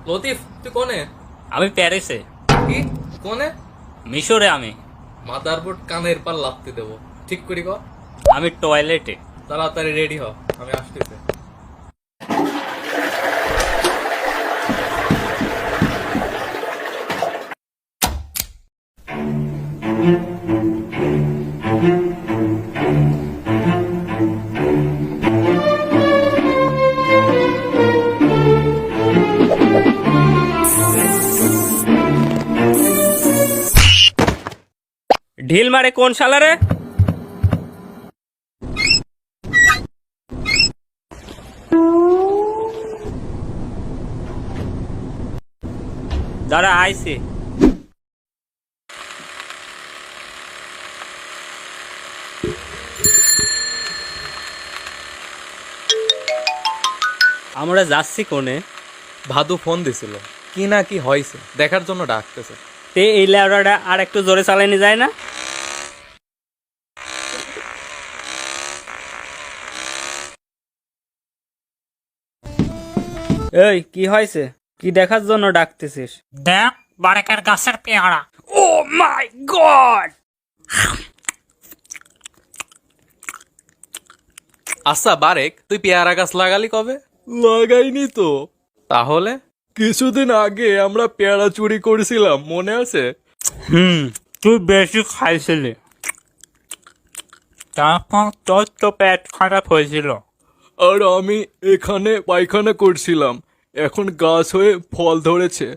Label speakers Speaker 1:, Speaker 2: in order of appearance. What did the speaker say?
Speaker 1: লতিফ, তুই কোনে?
Speaker 2: আমি প্যারিসে।
Speaker 1: কি কোনে?
Speaker 2: মিশরে আমি।
Speaker 1: মাদারবোর্ড কানের পার লাত্তি দেবো। ঠিক করি কর।
Speaker 2: আমি টয়লেটে।
Speaker 1: তাড়াতাড়ি রেডি হ, আমি আসতেছি।
Speaker 2: ঢিল মারে কোন শালারে? দাঁড়া আইসি। আমরা যাচ্ছি কোনে?
Speaker 1: ভাদু ফোন দিছিল, কি না কি হয়েছে দেখার জন্য ডাকতেছে।
Speaker 2: তে এই ল্যাবরাটা আর একটু জোরে চালানো যায় না? এই কি হয়েছে? কি দেখার জন্য ডাকতেছিস?
Speaker 3: দেখ বারেকের গাছের পেয়ারা।
Speaker 2: ও মাই গড!
Speaker 1: আচ্ছা বারেক, তুই পেয়ারা গাছ লাগালি কবে? লাগাইনি তো। তাহলে? কিছুদিন আগে আমরা পেয়ারা চুরি করেছিলাম, মনে আছে?
Speaker 3: তুই বেশি খাইছিলি, তারপর তোর তো পেট খারাপ হয়েছিল।
Speaker 1: আর আমি এখানে পায়খানা করছিলাম, এখন গাছ হয়ে ফল ধরেছে।